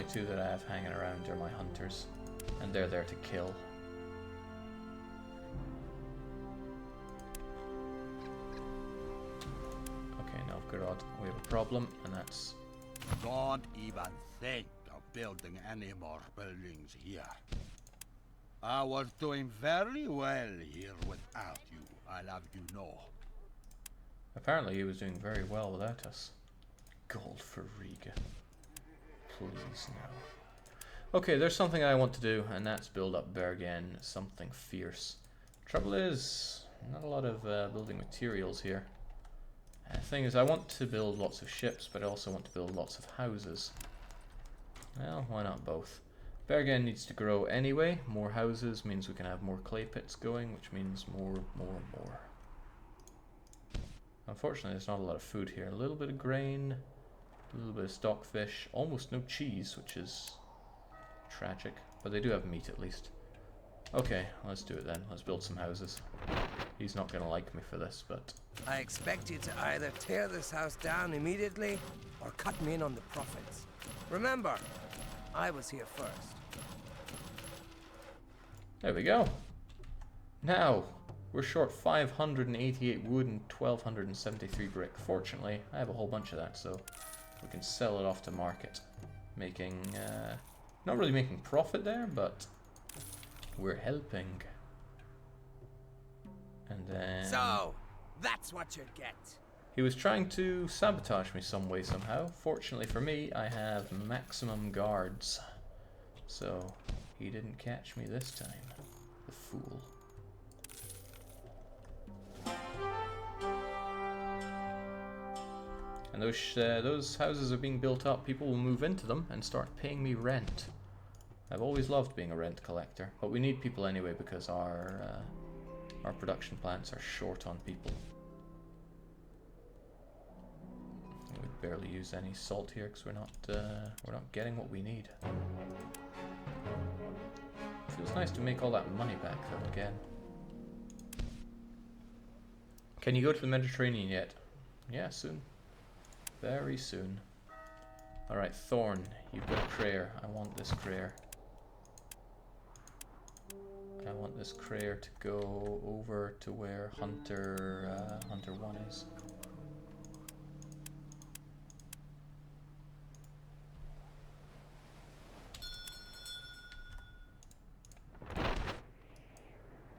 only two that I have hanging around are my hunters, and they're there to kill. Okay, Novgorod, we have a problem, and that's... Don't even think of building any more buildings here. I was doing very well here without you, I'll have you know. Apparently he was doing very well without us. Gold for Riga. Please, no. Okay, there's something I want to do, and that's build up Bergen, something fierce. Trouble is, not a lot of building materials here. The thing is, I want to build lots of ships, but I also want to build lots of houses. Well, why not both? Bergen needs to grow anyway. More houses means we can have more clay pits going, which means more. Unfortunately, there's not a lot of food here. A little bit of grain, a little bit of stockfish, almost no cheese, which is tragic. But they do have meat at least. Okay, let's do it then. Let's build some houses. He's not going to like me for this, but... I expect you to either tear this house down immediately or cut me in on the profits. Remember, I was here first. There we go. Now, we're short 588 wood and 1273 brick. Fortunately, I have a whole bunch of that, so we can sell it off to market. Making, not really making profit there, but we're helping. And then... So, that's what you get. He was trying to sabotage me some way, somehow. Fortunately for me, I have maximum guards. So, he didn't catch me this time. The fool. And those houses are being built up. People will move into them and start paying me rent. I've always loved being a rent collector. But we need people anyway because our production plants are short on people. We barely use any salt here because we're not getting what we need. Feels nice to make all that money back though again. Can you go to the Mediterranean yet? Yeah, soon. Very soon. Alright, Thorn, you've got a prayer. I want this prayer. I want this prayer to go over to where Hunter 1 is.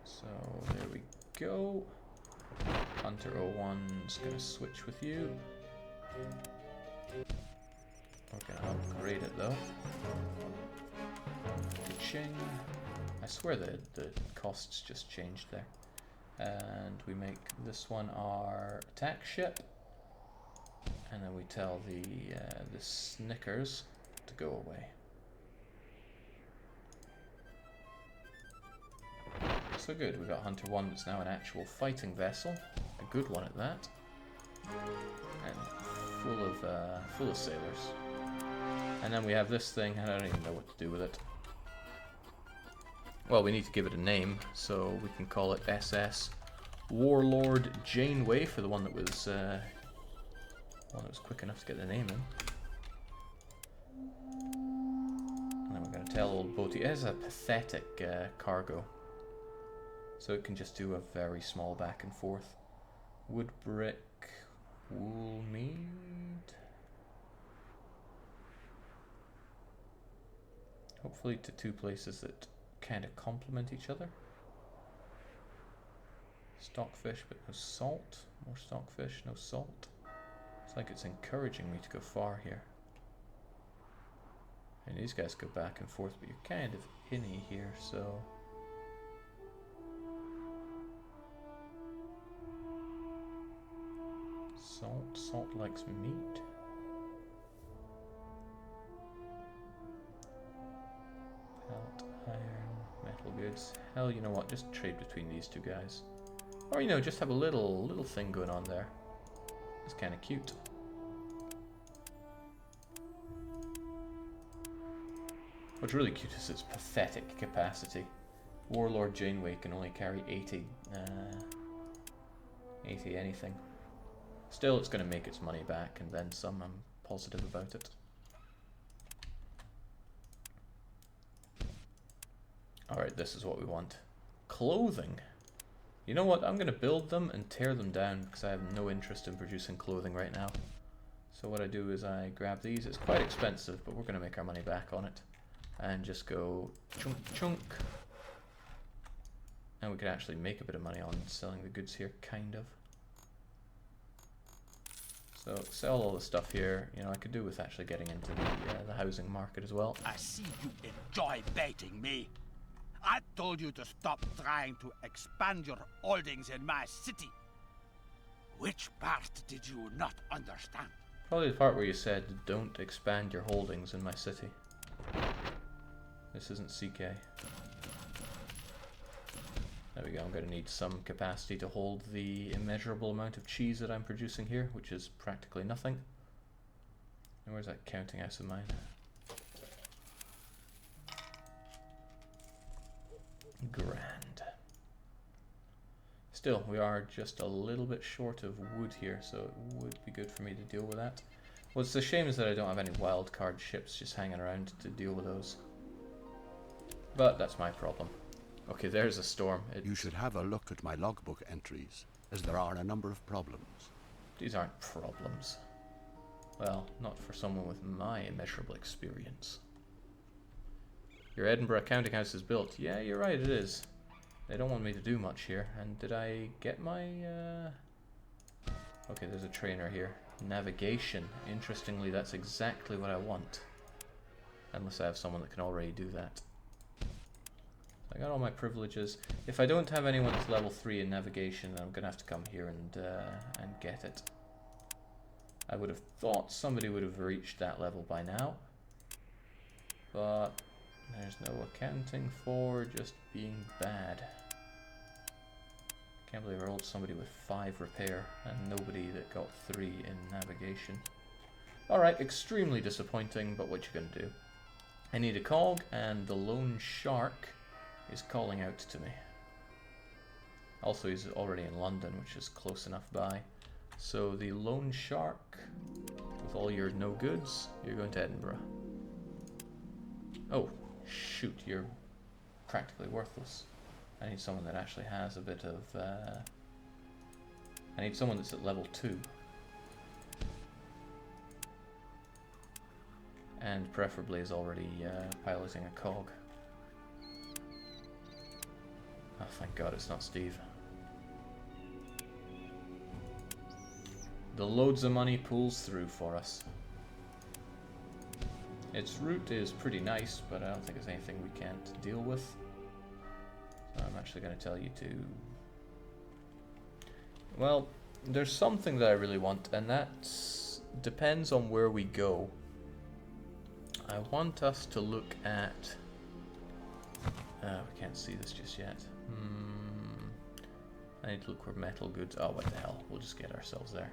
So there we go. Hunter 01's gonna switch with you. We're gonna upgrade it though. Ching. I swear the costs just changed there. And we make this one our attack ship. And then we tell the Snickers to go away. So good, we got Hunter 1 that's now an actual fighting vessel. A good one at that. And full of sailors. And then we have this thing, and I don't even know what to do with it. Well, we need to give it a name, so we can call it SS Warlord Janeway for the one that was quick enough to get the name in. And then we're going to tell old Boaty it has a pathetic cargo, so it can just do a very small back and forth. Wood, brick, wool, mead. Hopefully to two places that kind of complement each other. Stockfish, but no salt. More stockfish, no salt. It's like it's encouraging me to go far here. And these guys go back and forth, but you're kind of inny here, so... Salt likes meat. Pelt, iron, metal goods. Hell, you know what? Just trade between these two guys. Or, you know, just have a little thing going on there. It's kind of cute. What's really cute is its pathetic capacity. Warlord Janeway can only carry 80 anything. Still, it's going to make its money back, and then some. I'm positive about it. Alright, this is what we want. Clothing. You know what? I'm going to build them and tear them down because I have no interest in producing clothing right now. So what I do is I grab these. It's quite expensive, but we're going to make our money back on it. And just go chunk chunk. And we can actually make a bit of money on selling the goods here, kind of. So sell all the stuff here. You know, I could do with actually getting into the housing market as well. I see you enjoy baiting me. I told you to stop trying to expand your holdings in my city. Which part did you not understand? Probably the part where you said, don't expand your holdings in my city. This isn't CK. There we go, I'm going to need some capacity to hold the immeasurable amount of cheese that I'm producing here, which is practically nothing. And where's that counting house of mine? Grand. Still, we are just a little bit short of wood here, so it would be good for me to deal with that. What's a shame is that I don't have any wild card ships just hanging around to deal with those. But that's my problem. Okay, there's a storm. You should have a look at my logbook entries, as there are a number of problems. These aren't problems. Well, not for someone with my immeasurable experience. Your Edinburgh counting house is built. Yeah, you're right, it is. They don't want me to do much here. And did I get my... Okay, there's a trainer here. Navigation. Interestingly, that's exactly what I want. Unless I have someone that can already do that. I got all my privileges. If I don't have anyone that's level 3 in navigation, I'm going to have to come here and get it. I would have thought somebody would have reached that level by now. But there's no accounting for just being bad. Can't believe I rolled somebody with 5 repair and nobody that got 3 in navigation. Alright, extremely disappointing, but what you gonna do? I need a cog, and the lone shark is calling out to me. Also, he's already in London, which is close enough by. So the lone shark, with all your no goods, you're going to Edinburgh. Oh, shoot, you're practically worthless. I need someone that actually has a bit of... I need someone that's at level 2. And preferably is already piloting a cog. Oh, thank God it's not Steve. The loads of money pulls through for us. Its route is pretty nice, but I don't think it's anything we can't deal with. So I'm actually going to tell you to... Well, there's something that I really want, and that depends on where we go. I want us to look at... we can't see this just yet. I need to look for metal goods. Oh, what the hell. We'll just get ourselves there.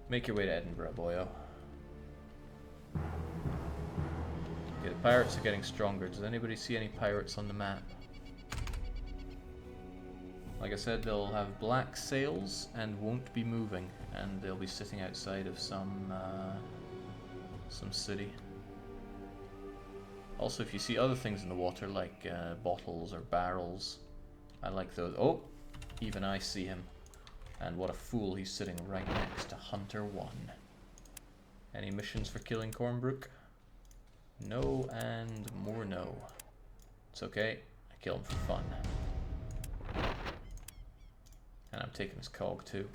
Make your way to Edinburgh, boyo. Okay, the pirates are getting stronger. Does anybody see any pirates on the map? Like I said, they'll have black sails and won't be moving. And they'll be sitting outside of some city. Also, if you see other things in the water, like bottles or barrels, I like those. Oh, even I see him. And what a fool, he's sitting right next to Hunter 1. Any missions for killing Cornbrook? No and more no. It's okay, I kill him for fun. And I'm taking his cog too.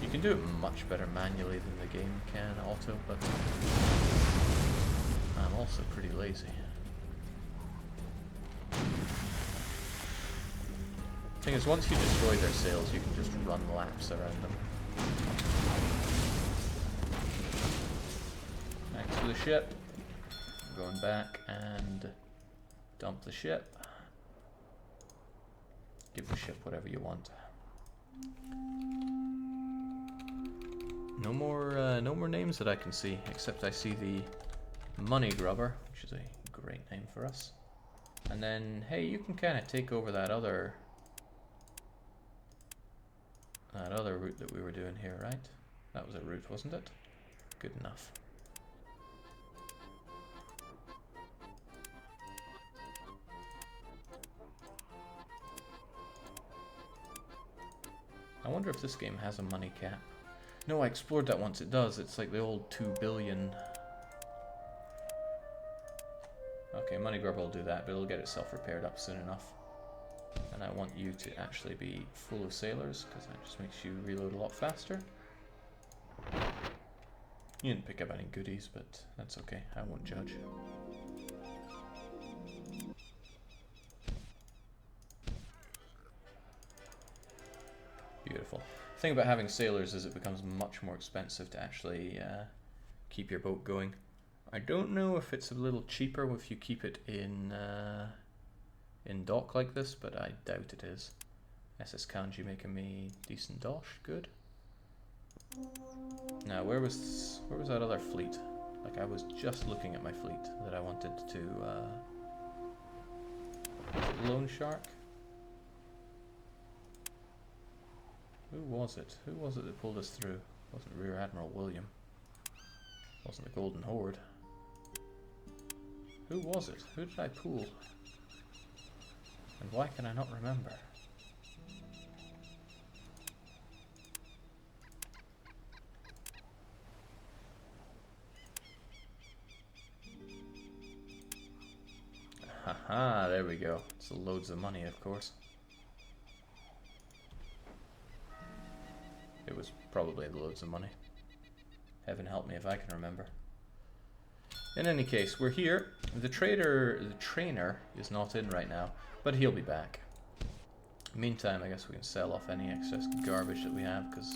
You can do it much better manually than the game can auto, but I'm also pretty lazy. Thing is, once you destroy their sails, you can just run laps around them. Thanks for the ship. I'm going back and dump the ship. Give the ship whatever you want. No more names that I can see, except I see the Money Grubber, which is a great name for us. And then, hey, you can kind of take over that other route that we were doing here, right? That was a route, wasn't it? Good enough. I wonder if this game has a money cap. No, I explored that once. It does. It's like the old 2 billion. Okay, money grub will do that, but it'll get itself repaired up soon enough. And I want you to actually be full of sailors, because that just makes you reload a lot faster. You didn't pick up any goodies, but that's okay. I won't judge. Beautiful. The thing about having sailors is it becomes much more expensive to actually keep your boat going. I don't know if it's a little cheaper if you keep it in dock like this, but I doubt it is. SS Kanji making me decent dosh, good. Now, where was that other fleet? Like, I was just looking at my fleet that I wanted to. Was it Loan Shark? Who was it? Who was it that pulled us through? It wasn't Rear Admiral William. It wasn't the Golden Horde. Who was it? Who did I pull? And why can I not remember? Haha, there we go. It's loads of money, of course. It was probably loads of money. Heaven help me if I can remember. In any case, we're here. The trainer is not in right now, but he'll be back. Meantime, I guess we can sell off any excess garbage that we have, because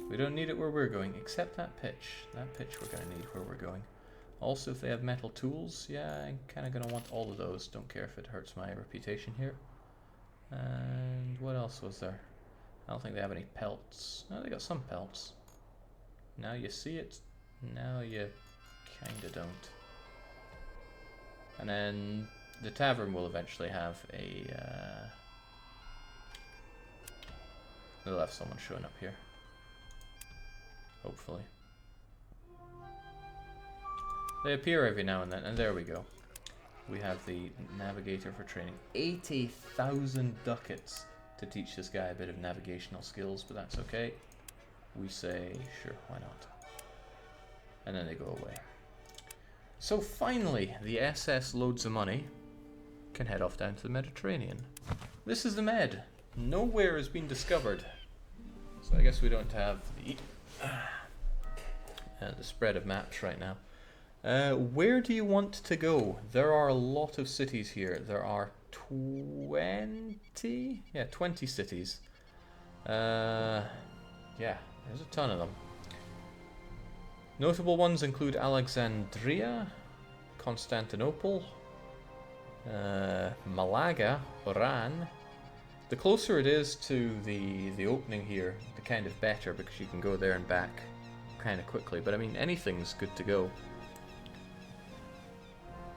we don't need it where we're going, except that pitch. That pitch we're going to need where we're going. Also, if they have metal tools, yeah, I'm kind of going to want all of those. Don't care if it hurts my reputation here. And what else was there? I don't think they have any pelts. No, they got some pelts. Now you see it. Now you kinda don't. And then the tavern will eventually have a they'll have someone showing up here. Hopefully. They appear every now and then, and there we go. We have the navigator for training. 80,000 ducats to teach this guy a bit of navigational skills, but that's okay. We say, sure, why not? And then they go away. So finally, the SS Loads of Money can head off down to the Mediterranean. This is the Med. Nowhere has been discovered. So I guess we don't have the spread of maps right now. Where do you want to go? There are a lot of cities here. There are 20? Yeah, 20 cities. Yeah, there's a ton of them. Notable ones include Alexandria, Constantinople, Malaga, Oran. The closer it is to the opening here, the kind of better, because you can go there and back kind of quickly. But I mean, anything's good to go.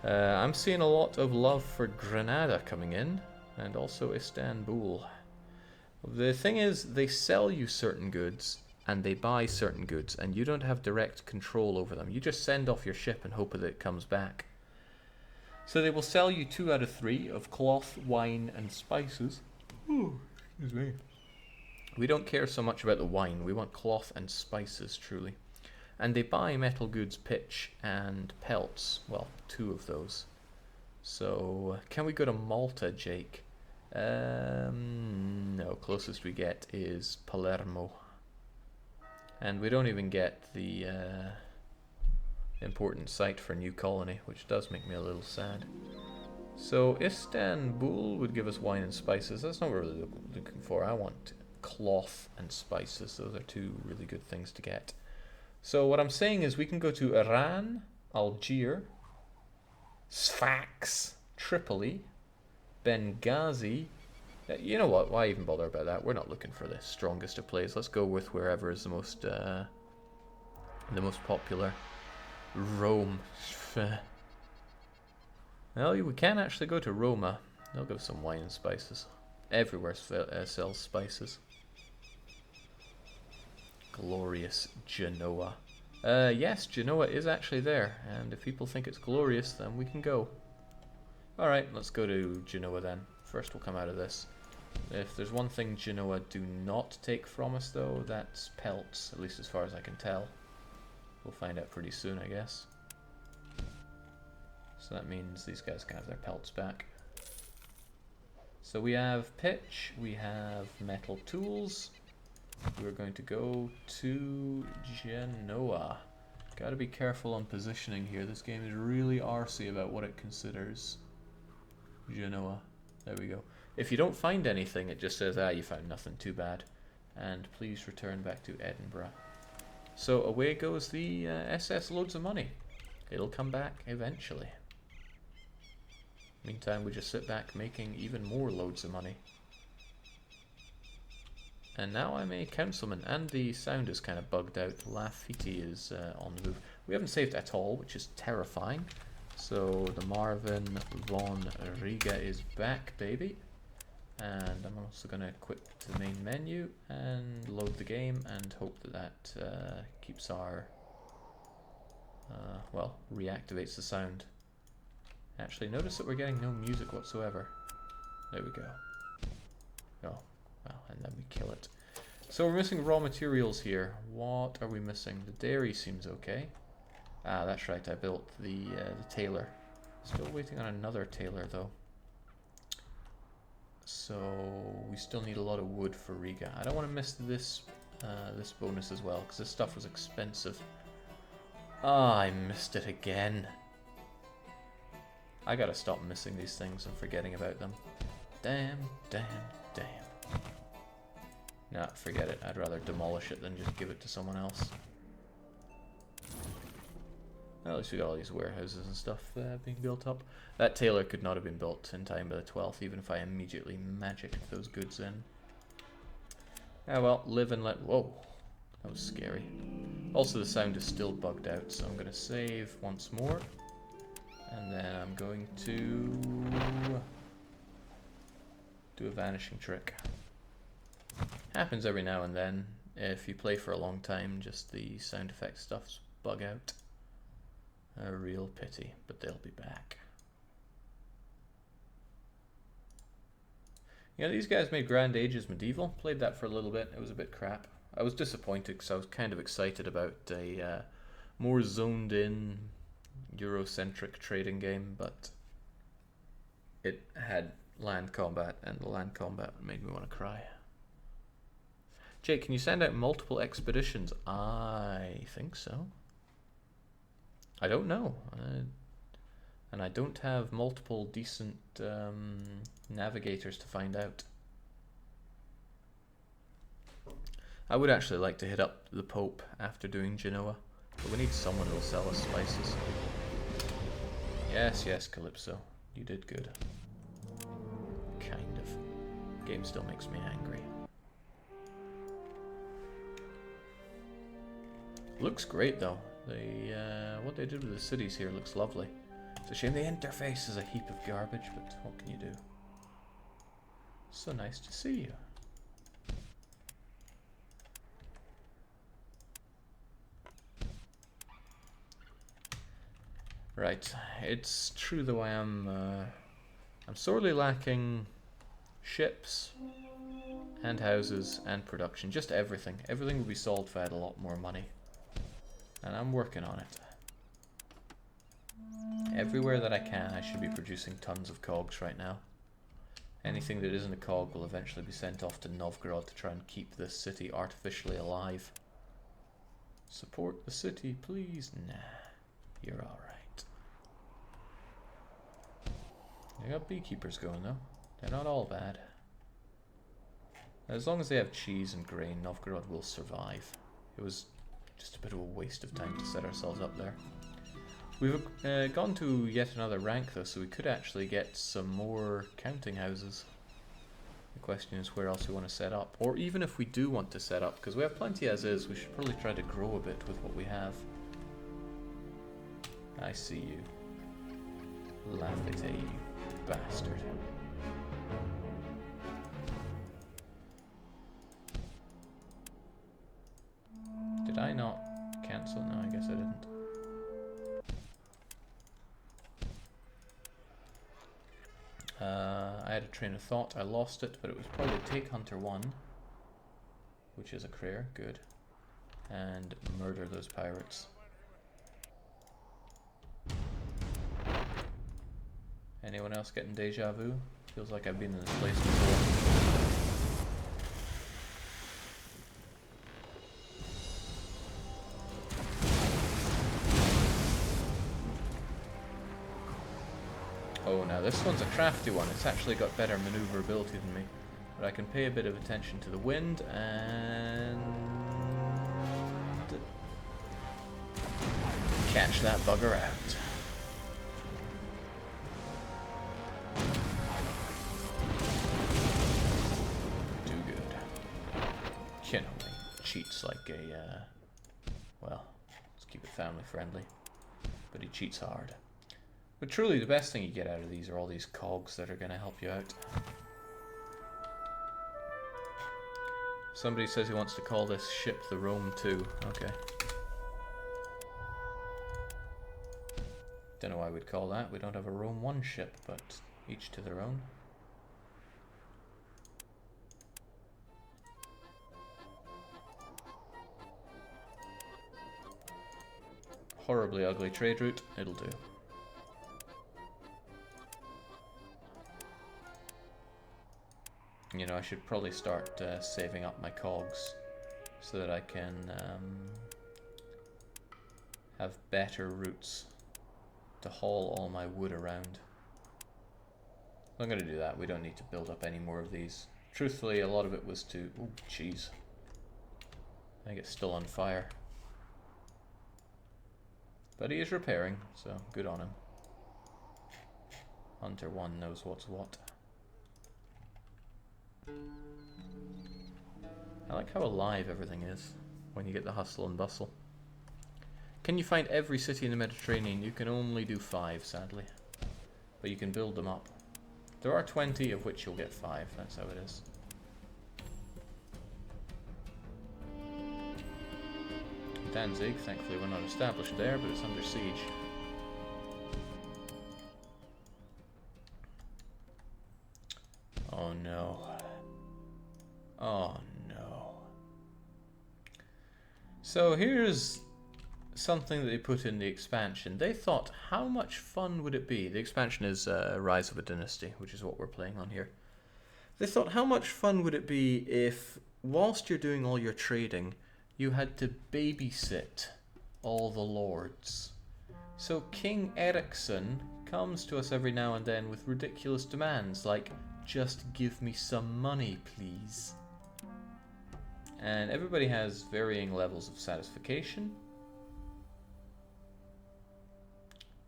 I'm seeing a lot of love for Granada coming in, and also Istanbul. The thing is, they sell you certain goods, and they buy certain goods, and you don't have direct control over them. You just send off your ship and hope that it comes back. So they will sell you 2 out of 3 of cloth, wine, and spices. Ooh, excuse me. We don't care so much about the wine. We want cloth and spices, truly. And they buy metal goods, pitch, and pelts. Well, 2 of those. So, can we go to Malta, Jake? No, closest we get is Palermo. And we don't even get the important site for New Colony, which does make me a little sad. So, Istanbul would give us wine and spices. That's not what we're really looking for. I want cloth and spices. Those are 2 really good things to get. So what I'm saying is we can go to Iran, Algiers, Sfax, Tripoli, Benghazi. You know what? Why even bother about that? We're not looking for the strongest of plays. Let's go with wherever is the most popular. Rome. Well, we can actually go to Roma. They'll give some wine and spices. Everywhere sells spices. Glorious Genoa. Yes, Genoa is actually there, and if people think it's glorious, then we can go. Alright, let's go to Genoa then. First we'll come out of this. If there's one thing Genoa do not take from us though, that's pelts, at least as far as I can tell. We'll find out pretty soon, I guess. So that means these guys can have their pelts back. So we have pitch, we have metal tools. We're going to go to Genoa. Gotta be careful on positioning here. This game is really arsey about what it considers Genoa. There we go. If you don't find anything, it just says, ah, you found nothing, too bad. And please return back to Edinburgh. So away goes the SS Loads of Money. It'll come back eventually. Meantime, we just sit back making even more loads of money. And now I'm a councilman, and the sound is kind of bugged out. Lafitte is on the move. We haven't saved at all, which is terrifying. So the Marvin von Riga is back, baby. And I'm also going to quit the main menu and load the game and hope that that keeps our, well, reactivates the sound. Actually, notice that we're getting no music whatsoever. There we go. Oh, well, and then we kill it. So we're missing raw materials here. What are we missing? The dairy seems okay. Ah, that's right, I built the tailor. Still waiting on another tailor, though. So we still need a lot of wood for Riga. I don't want to miss this this bonus as well, because this stuff was expensive. Ah, I missed it again. I gotta stop missing these things and forgetting about them. Damn, damn, damn. Nah, forget it. I'd rather demolish it than just give it to someone else. Well, at least we got all these warehouses and stuff being built up. That tailor could not have been built in time by the 12th, even if I immediately magicked those goods in. Ah well, live and let... Whoa, that was scary. Also, the sound is still bugged out, so I'm going to save once more. And then I'm going to do a vanishing trick. Happens every now and then. If you play for a long time, just the sound effect stuffs bug out. A real pity, but they'll be back. Yeah, these guys made Grand Ages Medieval. Played that for a little bit. It was a bit crap. I was disappointed because I was kind of excited about a more zoned in Eurocentric trading game, but it had land combat, and the land combat made me want to cry. Jake, can you send out multiple expeditions? I think so. I don't know. And I don't have multiple decent navigators to find out. I would actually like to hit up the Pope after doing Genoa, but we need someone who will sell us spices. Yes, yes, Calypso. You did good. Kind of. Game still makes me angry. Looks great though. What they did with the cities here looks lovely. It's a shame the interface is a heap of garbage, but what can you do? So nice to see you. Right, it's true though I'm sorely lacking ships and houses and production, just everything. Everything would be solved if I had a lot more money. And I'm working on it. Everywhere that I can, I should be producing tons of cogs right now. Anything that isn't a cog will eventually be sent off to Novgorod to try and keep this city artificially alive. Support the city, please? Nah, you're alright. They got beekeepers going though. They're not all bad. As long as they have cheese and grain, Novgorod will survive. It was just a bit of a waste of time to set ourselves up there. We've gone to yet another rank though, so we could actually get some more counting houses. The question is where else we want to set up. Or even if we do want to set up, because we have plenty as is, we should probably try to grow a bit with what we have. I see you. Lafitte, you bastard. not cancel? No, I guess I didn't. I had a train of thought. I lost it, but it was probably take Hunter 1, which is a prayer. Good. And murder those pirates. Anyone else getting deja vu? Feels like I've been in this place before. Oh, now this one's a crafty one. It's actually got better maneuverability than me. But I can pay a bit of attention to the wind and catch that bugger out. Do good. You know, he cheats like a, well, let's keep it family friendly. But he cheats hard. But truly, the best thing you get out of these are all these cogs that are going to help you out. Somebody says he wants to call this ship the Rome 2. Okay. Don't know why we'd call that. We don't have a Rome 1 ship, but each to their own. Horribly ugly trade route. It'll do. You know, I should probably start saving up my cogs so that I can have better routes to haul all my wood around. I'm going to do that. We don't need to build up any more of these. Truthfully, a lot of it was to... Oh, jeez. I think it's still on fire. But he is repairing, so good on him. Hunter 1 knows what's what. I like how alive everything is when you get the hustle and bustle. Can you find every city in the Mediterranean? You can only do 5, sadly. But you can build them up. There are 20, of which you'll get 5. That's how it is. Danzig, thankfully we're not established there, but it's under siege. Oh no. Oh no. So here's something that they put in the expansion. They thought, how much fun would it be? The expansion is Rise of a Dynasty, which is what we're playing on here. They thought, how much fun would it be if, whilst you're doing all your trading, you had to babysit all the lords. So King Ericsson comes to us every now and then with ridiculous demands like, just give me some money, please. And everybody has varying levels of satisfaction.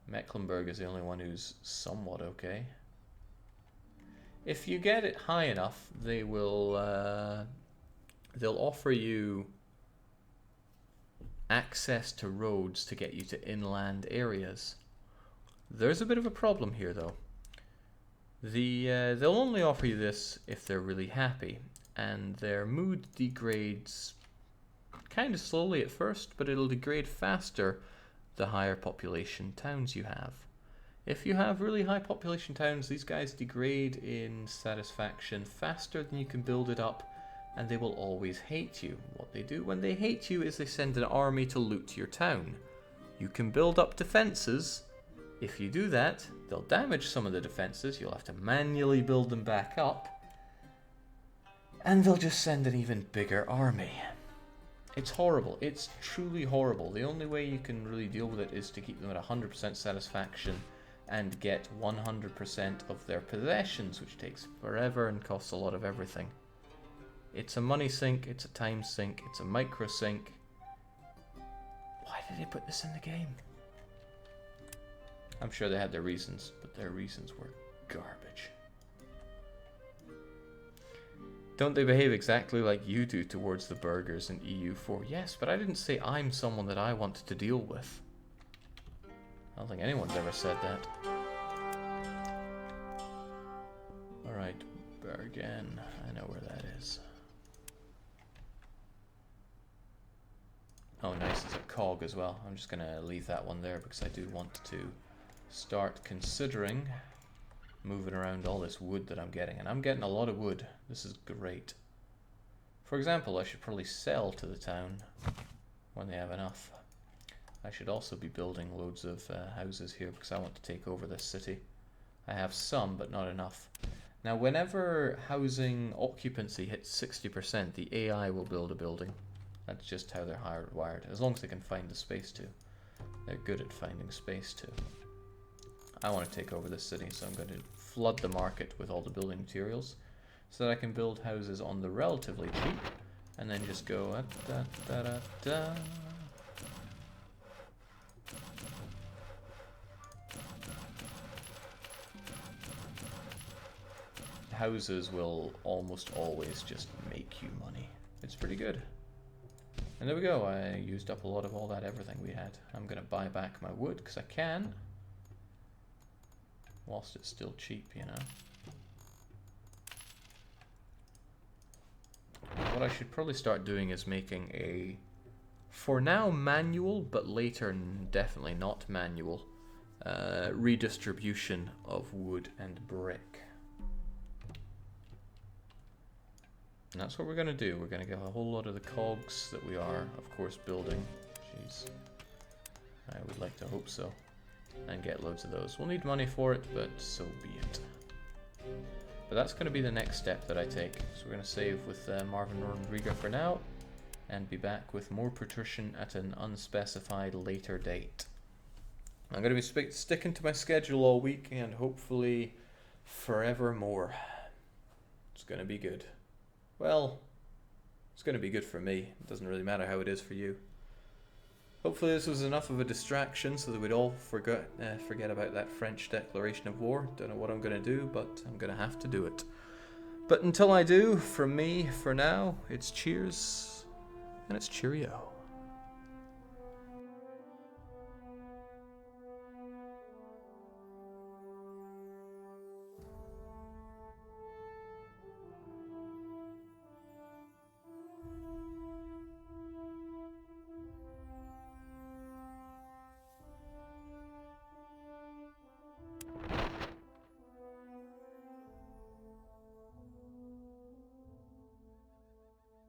Mecklenburg is the only one who's somewhat okay. If you get it high enough, they will they'll offer you access to roads to get you to inland areas. There's a bit of a problem here though. They'll only offer you this if they're really happy, and their mood degrades kind of slowly at first, but it'll degrade faster the higher population towns you have. If you have really high population towns, these guys degrade in satisfaction faster than you can build it up, and they will always hate you. What they do when they hate you is they send an army to loot your town. You can build up defenses. If you do that, they'll damage some of the defenses, you'll have to manually build them back up, and they'll just send an even bigger army. It's horrible. It's truly horrible. The only way you can really deal with it is to keep them at 100% satisfaction and get 100% of their possessions, which takes forever and costs a lot of everything. It's a money sink, it's a time sink, it's a micro sink. Why did they put this in the game? I'm sure they had their reasons, but their reasons were garbage. Don't they behave exactly like you do towards the burghers in EU4? Yes, but I didn't say I'm someone that I want to deal with. I don't think anyone's ever said that. Alright, Bergen. I know where that is. Oh, now cog as well. I'm just going to leave that one there because I do want to start considering moving around all this wood that I'm getting. And I'm getting a lot of wood. This is great. For example, I should probably sell to the town when they have enough. I should also be building loads of houses here because I want to take over this city. I have some, but not enough. Now, whenever housing occupancy hits 60%, the AI will build a building. That's just how they're hardwired, as long as they can find the space to. They're good at finding space too. I want to take over this city, so I'm going to flood the market with all the building materials so that I can build houses on the relatively cheap and then just go da da da da. Houses will almost always just make you money. It's pretty good. And there we go, I used up a lot of all that everything we had. I'm going to buy back my wood because I can. Whilst it's still cheap, you know. What I should probably start doing is making a, for now, manual, but later definitely not manual, redistribution of wood and brick. And that's what we're going to do. We're going to get a whole lot of the cogs that we are, of course, building. Jeez. I would like to hope so. And get loads of those. We'll need money for it, but so be it. But that's going to be the next step that I take. So we're going to save with Marvin Rodriguez for now. And be back with more Patrician at an unspecified later date. I'm going to be sticking to my schedule all week and hopefully forevermore. It's going to be good. Well, it's going to be good for me. It doesn't really matter how it is for you. Hopefully this was enough of a distraction so that we'd all forget about that French declaration of war. Don't know what I'm going to do, but I'm going to have to do it. But until I do, from me, for now, it's cheers and it's cheerio.